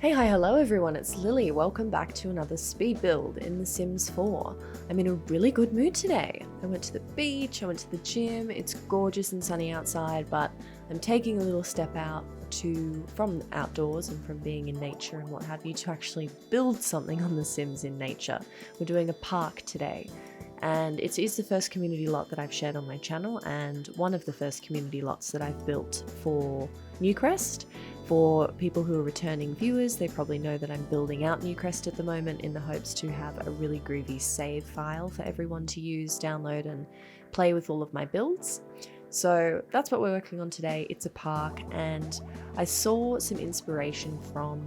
Hi, hello everyone, it's Lily. Welcome back to another speed build in The Sims 4. I'm in a really good mood today. I went to the beach, I went to the gym, it's gorgeous and sunny outside, but I'm taking a little step out from outdoors and from being in nature and what have you to actually build something on The Sims in nature. We're doing a park today. And it is the first community lot that I've shared on my channel and one of the first community lots that I've built for Newcrest. For people who are returning viewers, they probably know that I'm building out Newcrest at the moment in the hopes to have a really groovy save file for everyone to use, download and play with all of my builds. So that's what we're working on today. It's a park, and I saw some inspiration from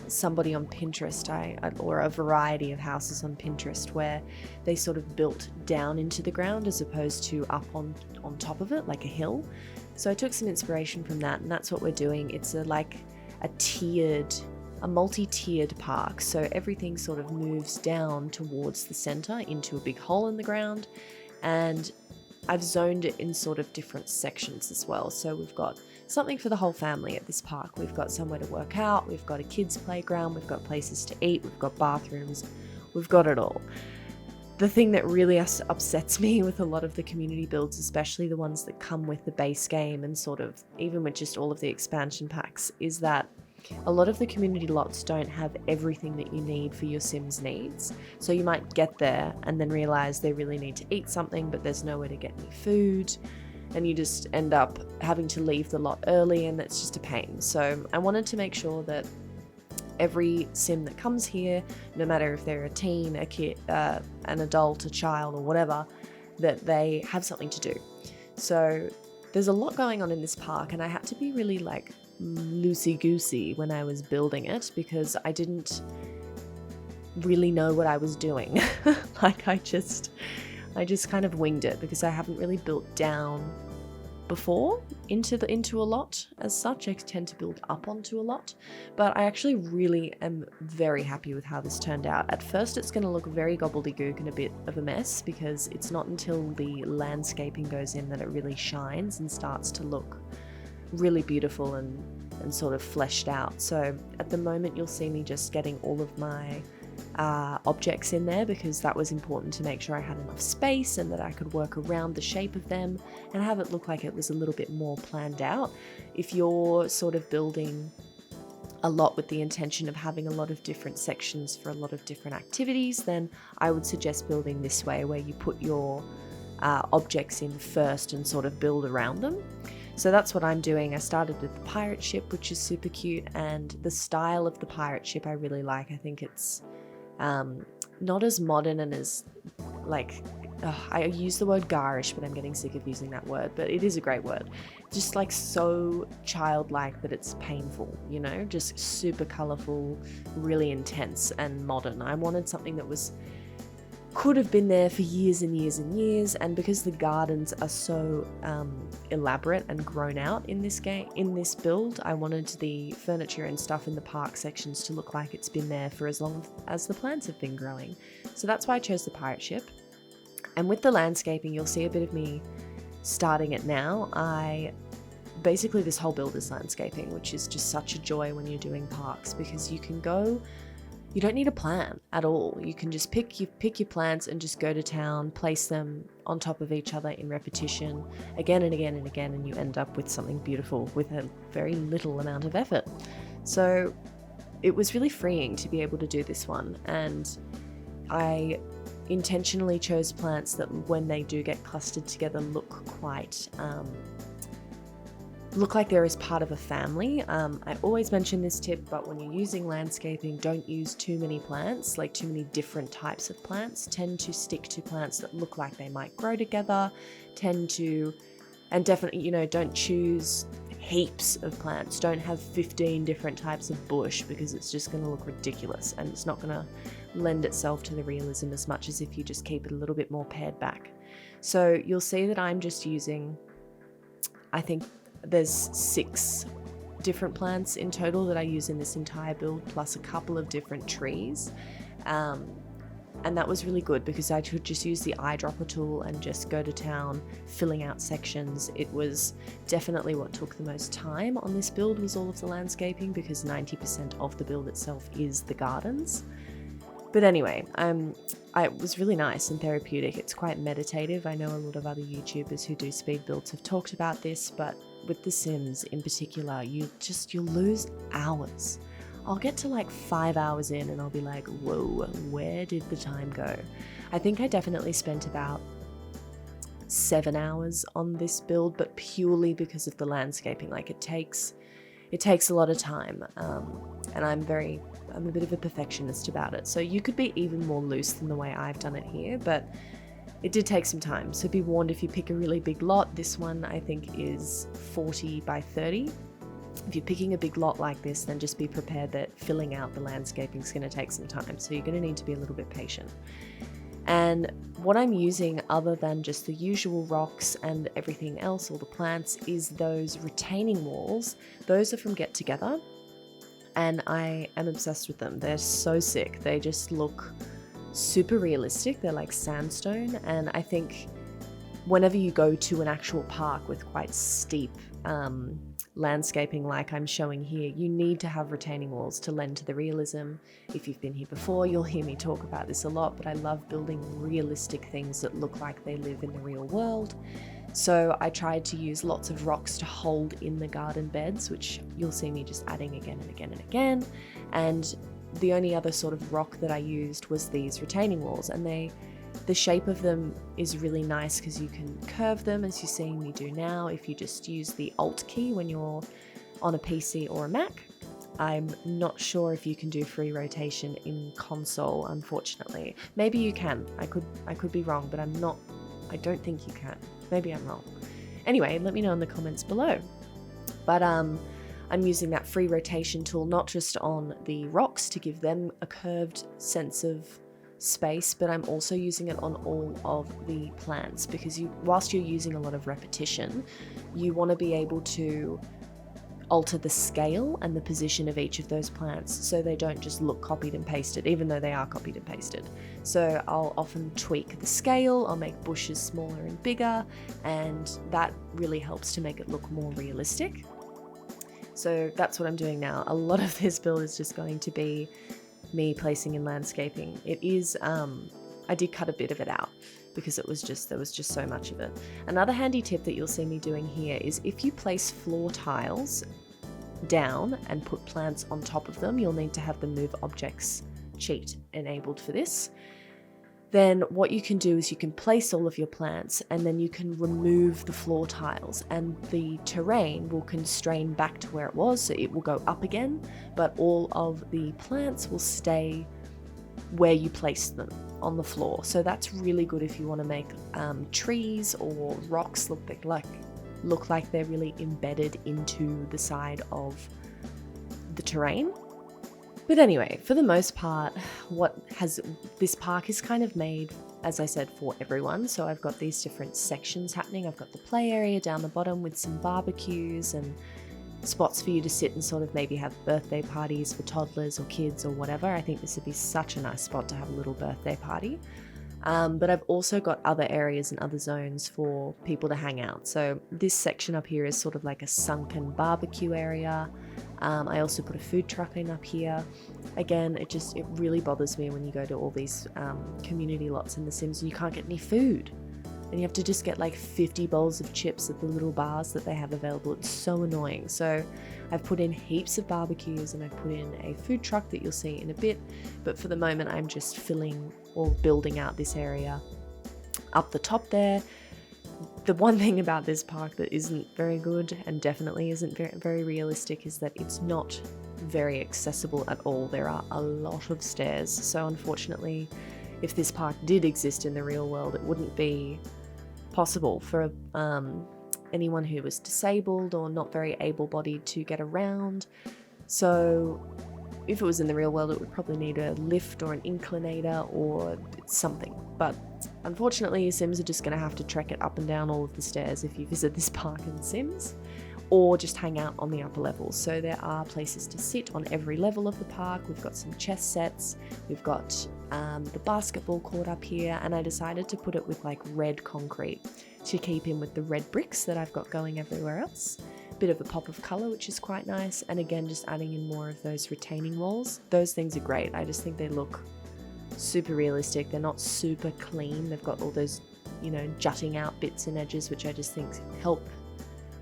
somebody on Pinterest, or a variety of houses on Pinterest, where they sort of built down into the ground as opposed to up on top of it like a hill. So I took some inspiration from that, and that's what we're doing. It's a multi-tiered park, so everything sort of moves down towards the center into a big hole in the ground, and I've zoned it in sort of different sections as well. So we've got something for the whole family at this park. We've got somewhere to work out, we've got a kids playground, we've got places to eat, we've got bathrooms, we've got it all. The thing that really upsets me with a lot of the community builds, especially the ones that come with the base game and sort of even with just all of the expansion packs, is that a lot of the community lots don't have everything that you need for your Sims needs. So you might get there and then realize they really need to eat something, but there's nowhere to get any food, and you just end up having to leave the lot early, and that's just a pain. So I wanted to make sure that every Sim that comes here, no matter if they're a teen, a kid, an adult, a child, or whatever, that they have something to do. So there's a lot going on in this park, and I had to be really loosey-goosey when I was building it because I didn't really know what I was doing. I just kind of winged it because I haven't really built down before into a lot as such. I tend to build up onto a lot, but I actually really am very happy with how this turned out. At first it's going to look very gobbledygook and a bit of a mess because it's not until the landscaping goes in that it really shines and starts to look really beautiful and sort of fleshed out. So at the moment you'll see me just getting all of my objects in there because that was important to make sure I had enough space and that I could work around the shape of them and have it look like it was a little bit more planned out. If you're sort of building a lot with the intention of having a lot of different sections for a lot of different activities, then I would suggest building this way, where you put your objects in first and sort of build around them. So that's what I'm doing. I started with the pirate ship, which is super cute, and the style of the pirate ship I really like. I think it's not as modern and as I use the word garish, but I'm getting sick of using that word, but it is a great word. Just so childlike that it's painful, just super colorful, really intense and modern. I wanted something that could have been there for years and years and years, and because the gardens are so elaborate and grown out in this build, I wanted the furniture and stuff in the park sections to look like it's been there for as long as the plants have been growing. So that's why I chose the pirate ship. And with the landscaping, you'll see a bit of me starting it now. Basically this whole build is landscaping, which is just such a joy when you're doing parks, because you don't need a plan at all. You can just pick your plants and just go to town, place them on top of each other in repetition again and again and again, and you end up with something beautiful with a very little amount of effort. So it was really freeing to be able to do this one, and I intentionally chose plants that when they do get clustered together look like they're as part of a family. I always mention this tip, but when you're using landscaping, don't use too many plants, too many different types of plants. Tend to stick to plants that look like they might grow together, and definitely, don't choose heaps of plants. Don't have 15 different types of bush because it's just going to look ridiculous and it's not going to lend itself to the realism as much as if you just keep it a little bit more pared back. So you'll see that I'm just using, I think, there's 6 different plants in total that I use in this entire build, plus a couple of different trees. And that was really good because I could just use the eyedropper tool and just go to town filling out sections. It was definitely what took the most time on this build, was all of the landscaping, because 90% of the build itself is the gardens. But anyway, it was really nice and therapeutic. It's quite meditative. I know a lot of other YouTubers who do speed builds have talked about this, but with The Sims in particular, you'll lose hours. I'll get to like 5 hours in and I'll be like, whoa, where did the time go? I think I definitely spent about 7 hours on this build, but purely because of the landscaping. Like it takes a lot of time, and I'm a bit of a perfectionist about it. So you could be even more loose than the way I've done it here, but it did take some time. So be warned if you pick a really big lot. This one I think is 40 by 30. If you're picking a big lot like this, then just be prepared that filling out the landscaping is going to take some time. So you're going to need to be a little bit patient. And what I'm using, other than just the usual rocks and everything else, all the plants, is those retaining walls. Those are from Get Together, and I am obsessed with them. They're so sick. They just look super realistic. They're like sandstone, and I think whenever you go to an actual park with quite steep landscaping like I'm showing here, you need to have retaining walls to lend to the realism. If you've been here before, you'll hear me talk about this a lot, but I love building realistic things that look like they live in the real world. So I tried to use lots of rocks to hold in the garden beds, which you'll see me just adding again and again and again. And the only other sort of rock that I used was these retaining walls, and the shape of them is really nice because you can curve them, as you're seeing me do now, if you just use the Alt key when you're on a PC or a Mac. I'm not sure if you can do free rotation in console, unfortunately. Maybe you can. I could be wrong, but I don't think you can. Maybe I'm wrong. Anyway, let me know in the comments below. But I'm using that free rotation tool not just on the rocks to give them a curved sense of space, but I'm also using it on all of the plants, because whilst you're using a lot of repetition, you want to be able to alter the scale and the position of each of those plants so they don't just look copied and pasted, even though they are copied and pasted. So I'll often tweak the scale, I'll make bushes smaller and bigger, and that really helps to make it look more realistic. So that's what I'm doing now. A lot of this build is just going to be me placing in landscaping. It is, I did cut a bit of it out because there was just so much of it. Another handy tip that you'll see me doing here is if you place floor tiles down and put plants on top of them, you'll need to have the move objects cheat enabled for this. Then what you can do is you can place all of your plants, and then you can remove the floor tiles, and the terrain will constrain back to where it was, so it will go up again, but all of the plants will stay where you placed them on the floor. So that's really good if you want to make trees or rocks look like they're really embedded into the side of the terrain. But anyway, for the most part, this park is kind of made, as I said, for everyone. So I've got these different sections happening. I've got the play area down the bottom with some barbecues and spots for you to sit and sort of maybe have birthday parties for toddlers or kids or whatever. I think this would be such a nice spot to have a little birthday party. But I've also got other areas and other zones for people to hang out. So this section up here is sort of like a sunken barbecue area. I also put a food truck in up here. Again, it really bothers me when you go to all these community lots in The Sims and you can't get any food. And you have to just get like 50 bowls of chips at the little bars that they have available. It's so annoying. So I've put in heaps of barbecues and I've put in a food truck that you'll see in a bit. But for the moment, I'm just filling or building out this area up the top there. The one thing about this park that isn't very good and definitely isn't very realistic is that it's not very accessible at all. There are a lot of stairs. So unfortunately, if this park did exist in the real world, it wouldn't be possible for anyone who was disabled or not very able-bodied to get around. So if it was in the real world, it would probably need a lift or an inclinator or something. But unfortunately, Sims are just going to have to trek it up and down all of the stairs if you visit this park in Sims. or just hang out on the upper levels. So there are places to sit on every level of the park. We've got some chess sets, we've got the basketball court up here, and I decided to put it with like red concrete to keep in with the red bricks that I've got going everywhere else. Bit of a pop of colour, which is quite nice, and again just adding in more of those retaining walls. Those things are great. I just think they look super realistic. They're not super clean. They've got all those, you know, jutting out bits and edges, which I just think help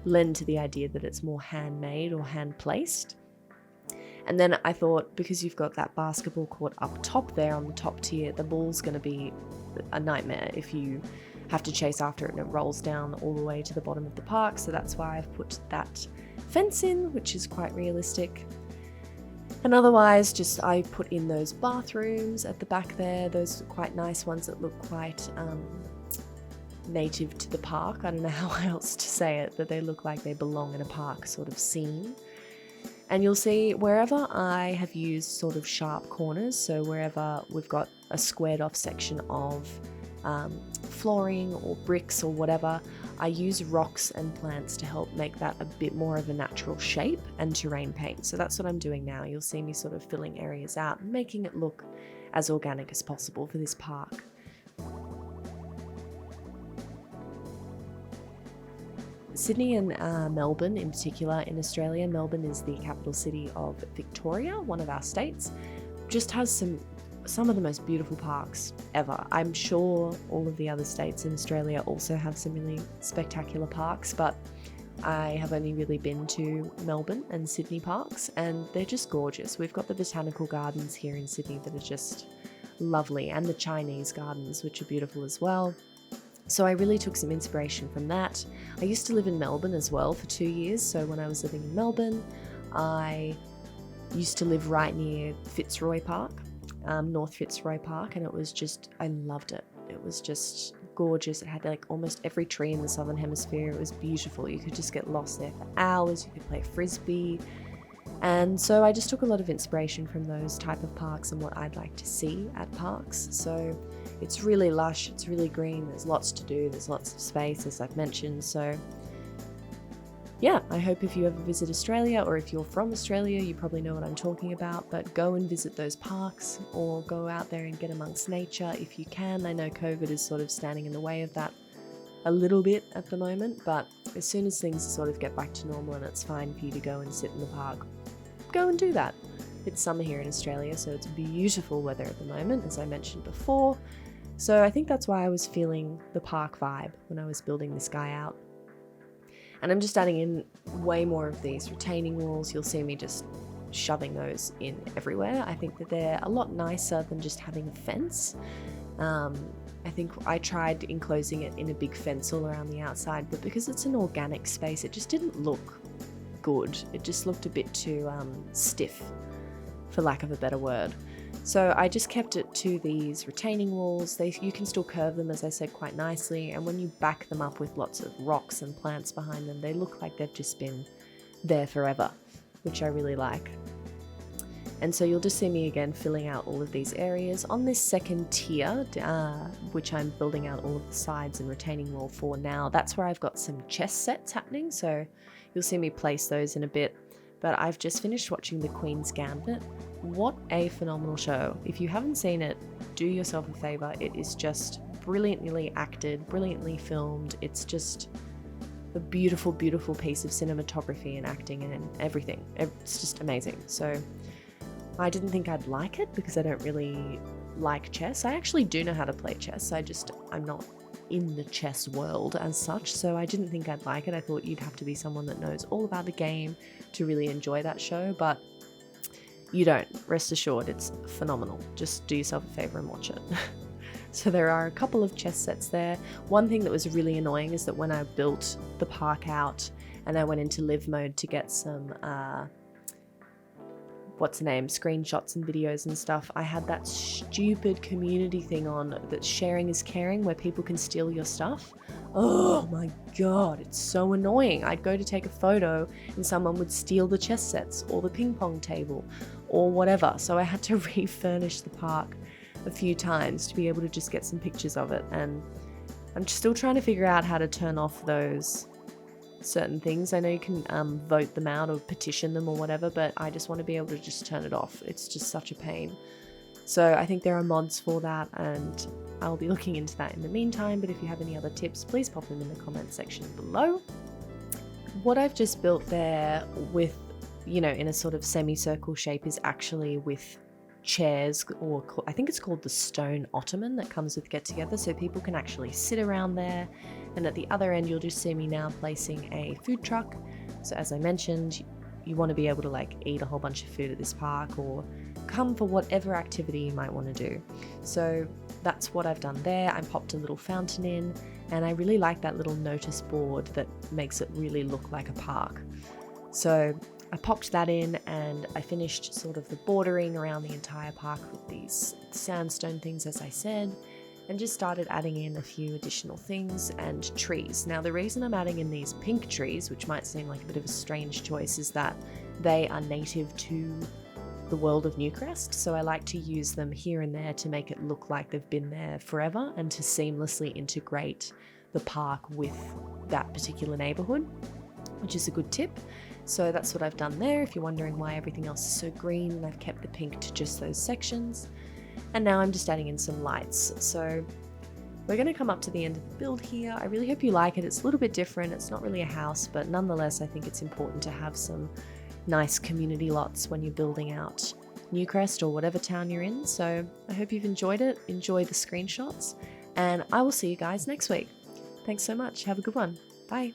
lend to the idea that it's more handmade or hand placed. And then I thought, because you've got that basketball court up top there on the top tier, the ball's going to be a nightmare if you have to chase after it and it rolls down all the way to the bottom of the park. So that's why I've put that fence in, which is quite realistic. And otherwise, just I put in those bathrooms at the back there. Those are quite nice ones that look quite native to the park. I don't know how else to say it, but they look like they belong in a park sort of scene. And you'll see wherever I have used sort of sharp corners, so wherever we've got a squared off section of flooring or bricks or whatever, I use rocks and plants to help make that a bit more of a natural shape, and terrain paint. So that's what I'm doing now. You'll see me sort of filling areas out and making it look as organic as possible for this park. Sydney and Melbourne in particular in Australia, Melbourne is the capital city of Victoria, one of our states, just has some of the most beautiful parks ever. I'm sure all of the other states in Australia also have some really spectacular parks, but I have only really been to Melbourne and Sydney parks, and they're just gorgeous. We've got the botanical gardens here in Sydney that are just lovely, and the Chinese gardens, which are beautiful as well. So I really took some inspiration from that. I used to live in Melbourne as well for 2 years. So when I was living in Melbourne, I used to live right near Fitzroy Park, North Fitzroy Park, and it was just, I loved it. It was just gorgeous. It had like almost every tree in the Southern Hemisphere. It was beautiful. You could just get lost there for hours. You could play frisbee. And so I just took a lot of inspiration from those type of parks and what I'd like to see at parks. So it's really lush, it's really green, there's lots to do, there's lots of space, as I've mentioned. So yeah, I hope if you ever visit Australia, or if you're from Australia, you probably know what I'm talking about, but go and visit those parks or go out there and get amongst nature if you can. I know COVID is sort of standing in the way of that a little bit at the moment, but as soon as things sort of get back to normal and it's fine for you to go and sit in the park, go and do that. It's summer here in Australia, so it's beautiful weather at the moment, as I mentioned before. So I think that's why I was feeling the park vibe when I was building this guy out. And I'm just adding in way more of these retaining walls. You'll see me just shoving those in everywhere. I think that they're a lot nicer than just having a fence. I think I tried enclosing it in a big fence all around the outside, but because it's an organic space, it just didn't look good. It just looked a bit too stiff, for lack of a better word. So I just kept it to these retaining walls. You can still curve them, as I said, quite nicely, and when you back them up with lots of rocks and plants behind them, they look like they've just been there forever, which I really like. And so you'll just see me again filling out all of these areas. On this second tier, which I'm building out all of the sides and retaining wall for now, that's where I've got some chess sets happening, so you'll see me place those in a bit. But I've just finished watching The Queen's Gambit. What a phenomenal show. If you haven't seen it, do yourself a favour. It is just brilliantly acted, brilliantly filmed. It's just a beautiful, beautiful piece of cinematography and acting and everything. It's just amazing. So I didn't think I'd like it because I don't really like chess. I actually do know how to play chess. I'm not in the chess world as such, so I didn't think I'd like it. I thought you'd have to be someone that knows all about the game to really enjoy that show, but you don't. Rest assured, it's phenomenal. Just do yourself a favor and watch it. So there are a couple of chess sets there. One thing that was really annoying is that when I built the park out and I went into live mode to get some screenshots and videos and stuff, I had that stupid community thing on that sharing is caring, where people can steal your stuff. Oh my god, it's so annoying. I'd go to take a photo and someone would steal the chess sets or the ping pong table or whatever. So I had to refurnish the park a few times to be able to just get some pictures of it, and I'm still trying to figure out how to turn off those certain things. I know you can vote them out or petition them or whatever, but I just want to be able to just turn it off. It's just such a pain. So I think there are mods for that, and I'll be looking into that in the meantime. But if you have any other tips, please pop them in the comment section below. What I've just built there with, in a sort of semicircle shape is actually with chairs, or I think it's called the stone ottoman that comes with Get Together, so people can actually sit around there. And at the other end, you'll just see me now placing a food truck. So as I mentioned, you want to be able to eat a whole bunch of food at this park, or come for whatever activity you might want to do. So that's what I've done there. I popped a little fountain in, and I really like that little notice board that makes it really look like a park. So I popped that in, and I finished sort of the bordering around the entire park with these sandstone things, as I said, and just started adding in a few additional things and trees. Now, the reason I'm adding in these pink trees, which might seem like a bit of a strange choice, is that they are native to the world of Newcrest, so I like to use them here and there to make it look like they've been there forever and to seamlessly integrate the park with that particular neighborhood, which is a good tip. So that's what I've done there. If you're wondering why everything else is so green, and I've kept the pink to just those sections. And now I'm just adding in some lights. So we're going to come up to the end of the build here. I really hope you like it. It's a little bit different. It's not really a house, but nonetheless, I think it's important to have some nice community lots when you're building out Newcrest or whatever town you're in. So I hope you've enjoyed it. Enjoy the screenshots, and I will see you guys next week. Thanks so much. Have a good one. Bye.